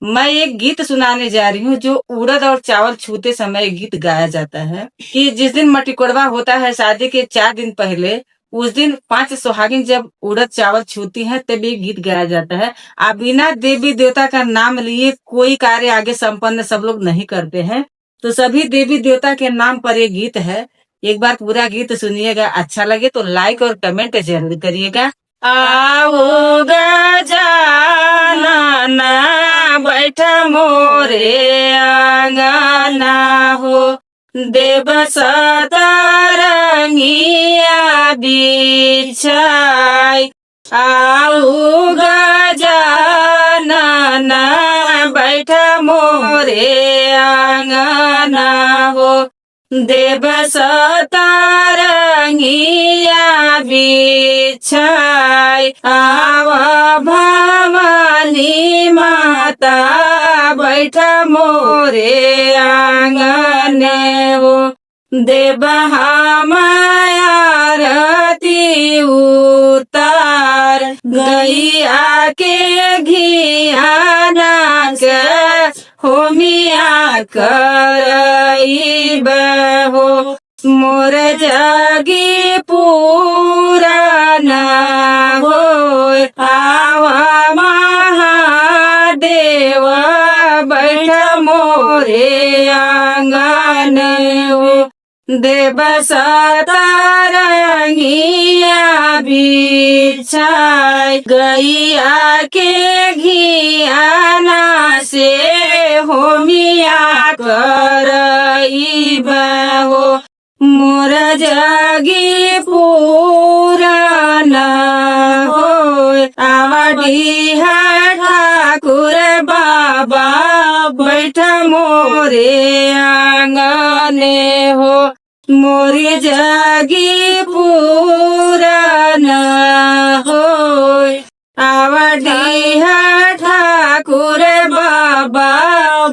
मैं एक गीत सुनाने जा रही हूँ जो उड़द और चावल छूते समय गीत गाया जाता है कि जिस दिन मटिकोड़वा होता है शादी के 4 दिन पहले, उस दिन 5 सुहागिन जब उड़द चावल छूती हैं तब ये गीत गाया जाता है। आप बिना देवी देवता का नाम लिए कोई कार्य आगे संपन्न सब लोग नहीं करते हैं। तो सभी देवी देवता के नाम पर ये गीत है। एक बार पूरा गीत सुनिएगा, अच्छा लगे तो लाइक और कमेंट जरूर करिएगा। आओ गजानन बैठ मोरे आंगना हो, देव सतरंगिया बिछाई। आओ गजानन बैठ मोरे आंगना हो, देव सतरंगिया बिछाई। आव भवानी माता बैठ मोरे आंगन हो, देव हमारती उतार। गैया के घियाना के होमिया करईब हो, मोर जगी पुराना हो। आवा महादेव बैठ मोरे आंगन हो, देव सतरंगिया बिछाई। गैया के घियाना से होमिया करईब हो, मोर जगी पुराना हो। आवडिहा ठाकुर बाबा बैठ मोरे आंगने हो, मोरी जगी पुराना हो। आवडिहा ठाकुर बाबा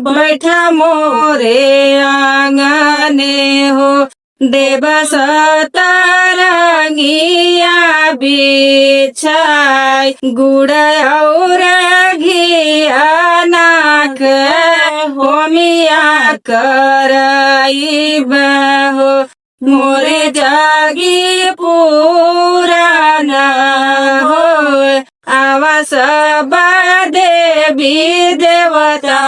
बैठ मोरे आंगने हो, देव सतरंगिया बिछाई। गुड़ और घियाना के होमिया करईब हो, मोरे जगी पुराना हो। आवा सब देवी देवता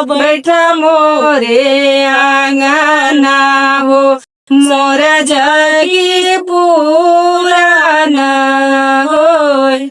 बैठ मोरे आंगना हो, मोर जगी पुराना हो।